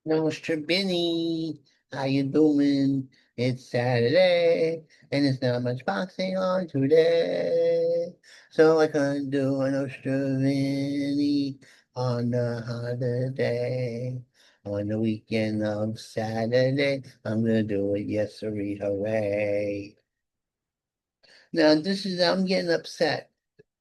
No, Mr. Benny, how you doing? It's Saturday, and there's not much boxing on today. So I couldn't do an Mr. Benny on the holiday. On the weekend of Saturday, I'm gonna do it, yes, sirree, hooray. Now, I'm getting upset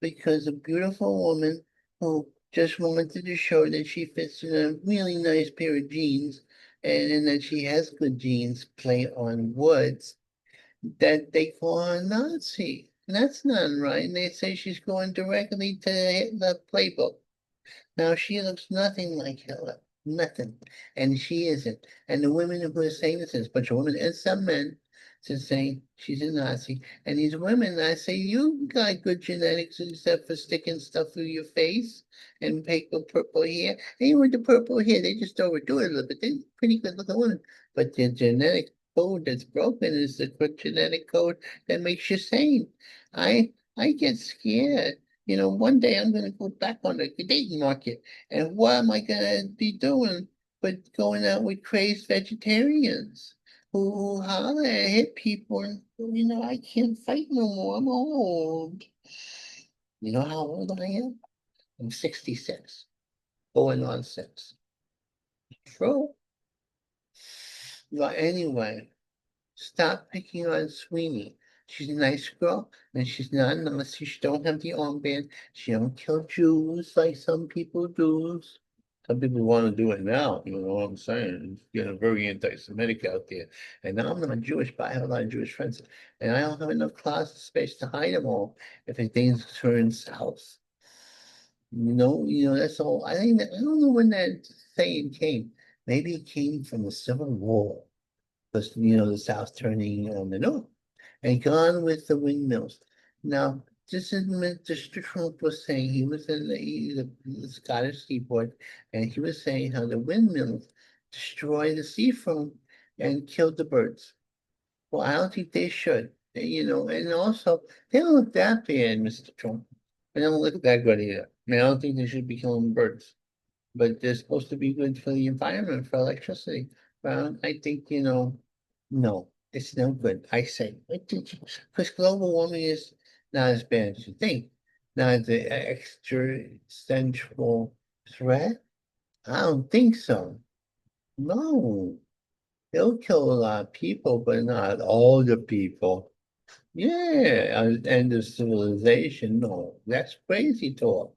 because a beautiful woman who just wanted to show that she fits in a really nice pair of jeans and that she has good jeans, play on words, that they call her a Nazi. And that's not right. And they say she's going directly to the playbook. Now she looks nothing like Hitler, nothing, and she isn't. And the women who are saying this, there's a bunch of women and some men, to saying she's a Nazi. And these women, I say, you got good genetics except for sticking stuff through your face and purple hair. And even with the purple hair, they just overdo it a little bit. They're pretty good looking women, but their genetic code that's broken is the genetic code that makes you sane. I get scared. One day I'm going to go back on the dating market. And what am I going to be doing but going out with crazed vegetarians who holler and hit people? And, I can't fight no more. I'm old. You know how old I am? I'm 66, going on 6. True. But anyway, stop picking on Sweeney. She's a nice girl, and she's not unless she don't have the armband. She don't kill Jews like some people do. Some people want to do it now, you know what I'm saying? It's getting very anti-Semitic out there. And now I'm not Jewish, but I have a lot of Jewish friends. And I don't have enough closet space to hide them all if things turn south. That's all. I don't know when that saying came. Maybe it came from the Civil War because the South turning on the North, and gone with the windmills. Now, this is Mr. Trump was saying he was in the Scottish seaboard, and he was saying how the windmills destroy the seafoam and kill the birds. Well, I don't think they should. And also they don't look that bad, Mr. Trump. They don't look that good either. I mean, I don't think they should be killing birds, but they're supposed to be good for the environment, for electricity. But I think, no, it's no good. I say, because global warming is not as bad as you think. Not the existential threat. I don't think so. No, they'll kill a lot of people, but not all the people. Yeah, end of civilization. No, that's crazy talk.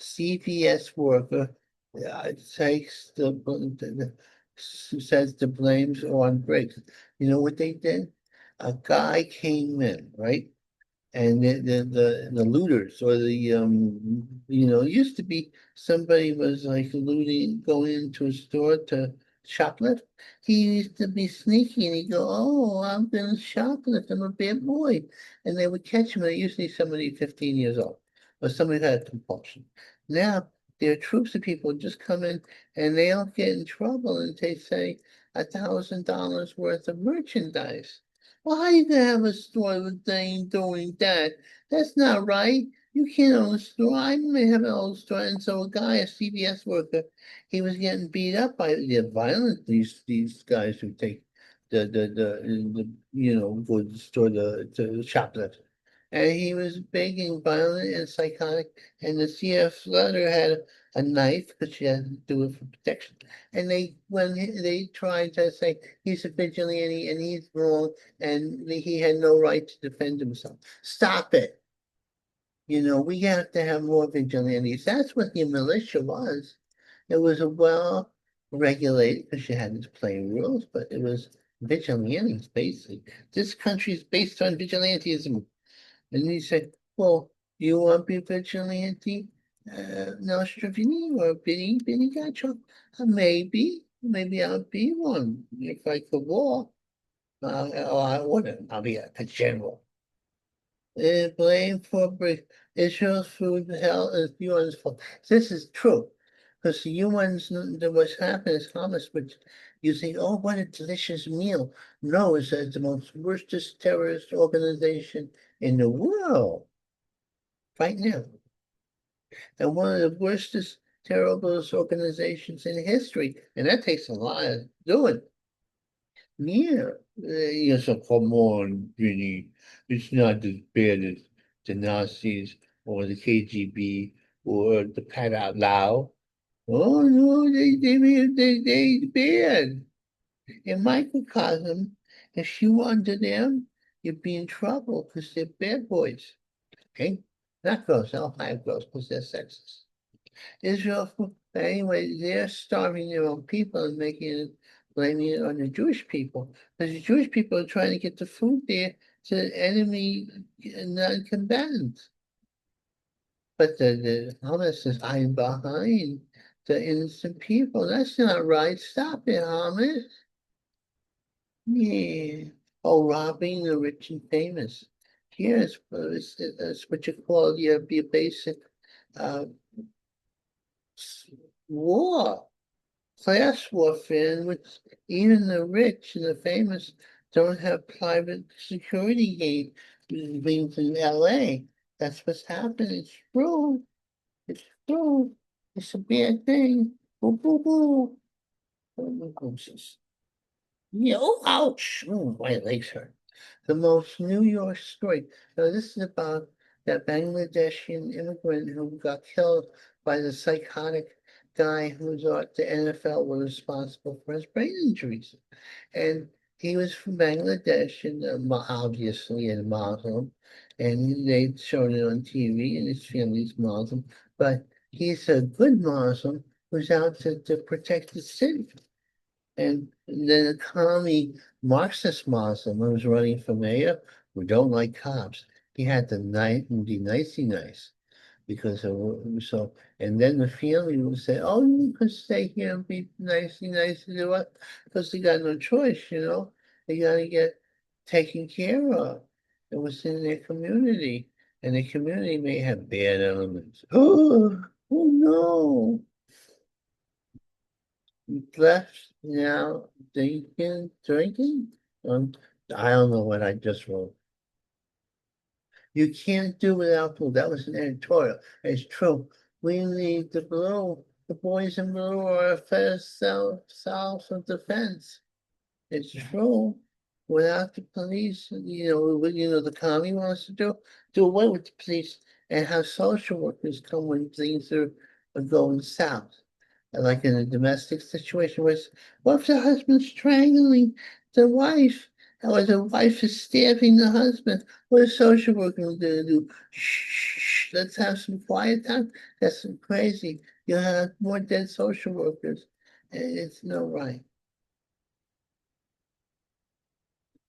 CVS worker takes says the blames on Briggs. You know what they did? A guy came in, right? And the looters or it used to be somebody was like looting, going into a store to shoplift. He used to be sneaky and he'd go, "Oh, I'm gonna shoplift. I'm a bad boy." And they would catch him, and usually somebody 15 years old or somebody who had a compulsion. Now there are troops of people just come in and they don't get in trouble and they say $1,000 worth of merchandise. Well, how you gonna have a store with thing doing that? That's not right. You can't own a store. I may have an old store, and so a guy, a CVS worker, he was getting beat up by the violent these guys who take the goods to shoplift. And he was begging, violent and psychotic. And the CF letter had a knife because she had to do it for protection. And they tried to say he's a vigilante and he's wrong and he had no right to defend himself. Stop it. We have to have more vigilantes. That's what the militia was. It was a well regulated because you had to play rules, but it was vigilantes basically. This country is based on vigilantism. And he said, "Well, you want to be a vigilante, Nostrovini or Benny Gacho? Maybe I'll be one if I could walk. Or I wouldn't. I'll be a general." Blame for Israel's food hell is UN's fault. This is true. Because the UN's, what's happened is Hamas, which you think, oh, what a delicious meal. No, it's the most worstest terrorist organization in the world right now. And one of the worstest terriblest organizations in history, and that takes a lot of doing. Yeah, yes, so come on, Vinny. It's not as bad as the Nazis or the KGB or the Pat Out Loud. Oh no, they bad. In microcosm, if you under them, you'd be in trouble because they're bad boys. Okay? Not girls, I don't hire girls because they're sexist. Israel, anyway, they're starving their own people and making it, blaming it on the Jewish people. Because the Jewish people are trying to get the food there to enemy non-combatants. But the Hamas is hiding behind the innocent people. That's not right. Stop it, Hamas. Yeah. Oh, robbing the rich and famous. Here's it's what you call your basic uh, war. Class warfare in which even the rich and the famous don't have private security gate being in LA. That's what's happening. It's true. It's true. It's a bad thing. Boo, boo, boo. Oh, yeah, oh, ouch. Oh, my legs hurt. The most New York story. Now, this is about that Bangladeshi immigrant who got killed by the psychotic guy who thought the NFL was responsible for his brain injuries. And he was from Bangladesh and obviously a Muslim. And they showed it on TV and his family's Muslim. But he's a good Muslim who's out to protect the city. And then a commie Marxist Muslim who was running for mayor who don't like cops. He had to be nicey nice because so. And then the family would say, "Oh, you could stay here and be nicey nice to do it," because they got no choice. They got to get taken care of. It was in their community, and the community may have bad elements. Oh no! Left now drinking. I don't know what I just wrote. You can't do without blue. That was an editorial. It's true. We need the blue. The boys in blue are a first self of defense. It's true. Without the police, the commie wants to do away with the police and have social workers come when things are going south. Like in a domestic situation where what if the husband's strangling the wife? Or the wife is stabbing the husband? What is social worker going to do? Shh, let's have some quiet time. That's crazy. You'll have more dead social workers. It's no right.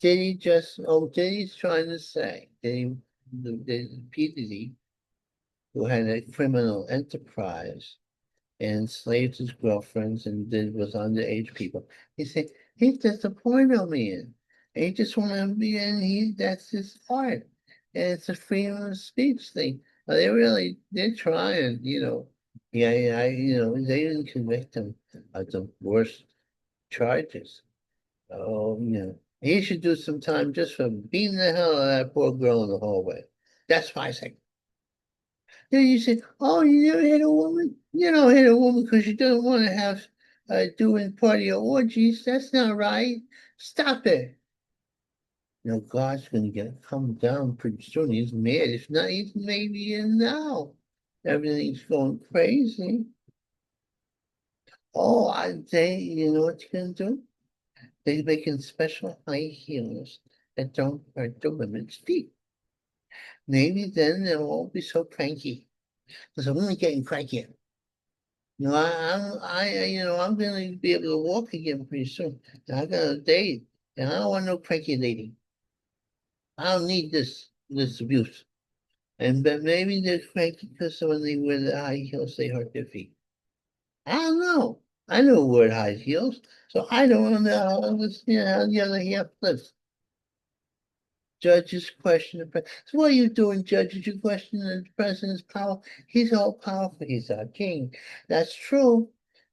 Diddy's trying to say, P. Diddy, who had a criminal enterprise and enslaved his girlfriends and was underage people. He said, he's just a porno man. And he just want to be in, that's his art. And it's a freedom of speech thing. They're trying, Yeah, yeah, they didn't convict him of the worst charges. Oh, he should do some time just for beating the hell out of that poor girl in the hallway. That's my second. Then you say, oh, you never hit a woman? You don't hit a woman because you don't want to have doing part of your orgies. That's not right. Stop it. God's going to come down pretty soon. He's mad. If not, he's maybe in now. Everything's going crazy. Oh, you know what you're going to do? They're making special high heels that don't hurt the women's feet. Maybe then they won't be so cranky. Because I'm only getting crankier. I'm going to be able to walk again pretty soon. And I got a date, and I don't want no cranky lady. I don't need this abuse. But maybe they're cranky because when they wear the high heels, they hurt their feet. I don't know. I never wear high heels, so I don't know how the other half lives. Judges question the president. So what are you doing, judges? You question the president's power. He's all powerful. He's our king. That's true.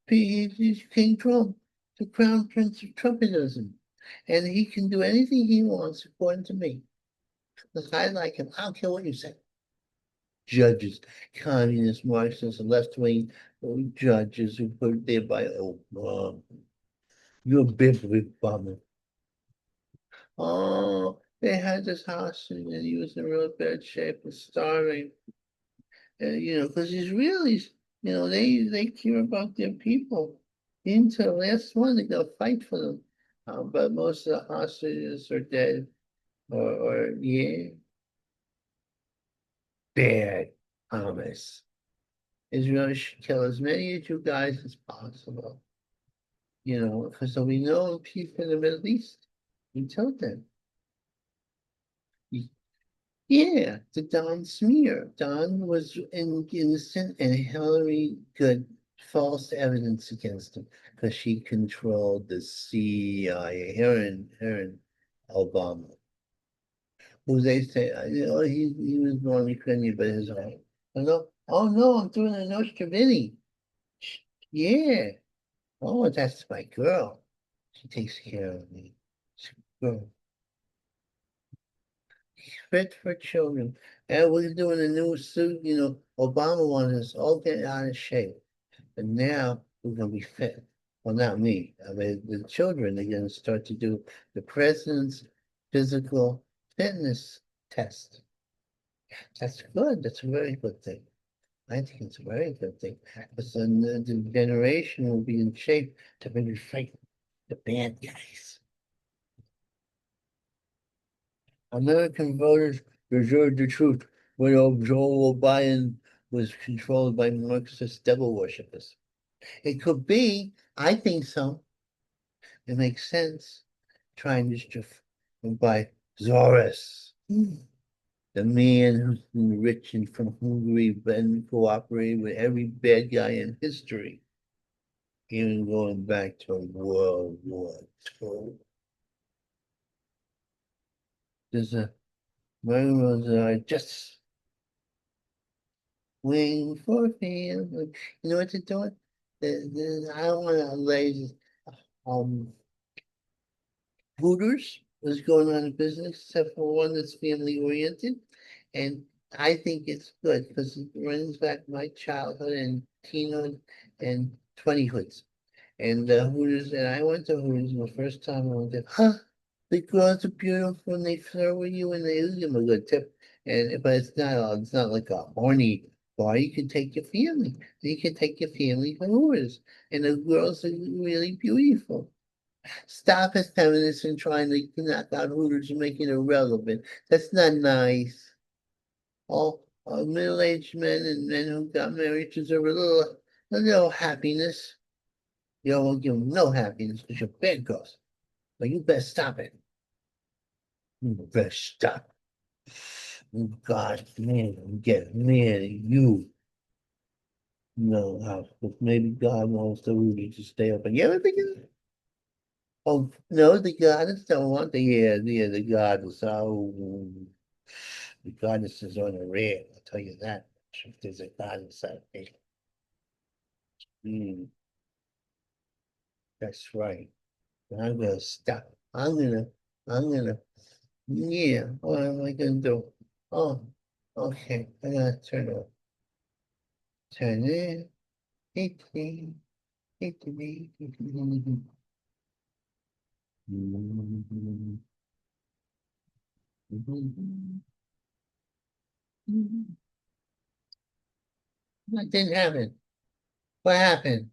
He's King Trump, the crown prince of Trumpism. And he can do anything he wants, according to me. Because I like him. I don't care what you say. judges, communist, Marxist, left-wing judges who put there by, oh, you're a big bummer. Oh, they had this hostage and he was in real bad shape and starving. Because Israelis, they care about their people. Into the last one, they're gonna fight for them. But most of the hostages are dead, or yeah, bad Hamas. Israel should kill as many of you guys as possible. Because there'll be no peace in the Middle East until then. Yeah, the Don smear. Don was innocent and Hillary got false evidence against him because she controlled the CIA, her and Obama. Who they say, he was born Ukrainian, but his own. Oh no, I'm doing a Nostrovini. Yeah. Oh, that's my girl. She takes care of me. She's a girl. Fit for children. And we're doing a new suit, Obama wanted us all get out of shape. And now we're gonna be fit. Well, not me. I mean, the children are gonna start to do the president's physical fitness test. That's good. That's a very good thing. I think it's a very good thing. Because then the generation will be in shape to maybe fight the bad guys. American voters deserve the truth. When Joe Biden was controlled by Marxist devil worshippers. It could be, I think so. It makes sense. Trying mischief by Zorus, the man who's been rich and from Hungary, been cooperating with every bad guy in history, even going back to World War II. There's a railroads are just waiting for him. You know what they're doing? I don't want to lay um Hooters is going on a business, except for one that's family oriented. And I think it's good because it brings back my childhood and teenhood and 20hoods. And Hooters, and I went to Hooters the first time I went there. Huh? The girls are beautiful and they flirt with you and they give them a good tip. But it's not like a horny bar. You can take your family. You can take your family to Hooters. And the girls are really beautiful. Stop as feminists and trying to knock out Hooters and make it irrelevant. That's not nice. All middle-aged men and men who got married deserve a little happiness. You won't give them no happiness because you're bad girls. But you better stop it. You better stop. You God, man, I'm getting mad at you. No, how? But maybe God wants the Rudy to stay up. And you ever think of that? Oh, no, the goddess don't want the goddess. Oh, the goddess is on the red. I'll tell you that. If there's a goddess out there. Mm, that's right. I'm gonna stop. I'm gonna, yeah, what am I gonna do? Oh, okay. I gotta turn it. 18, 18, 18. That didn't happen. What happened?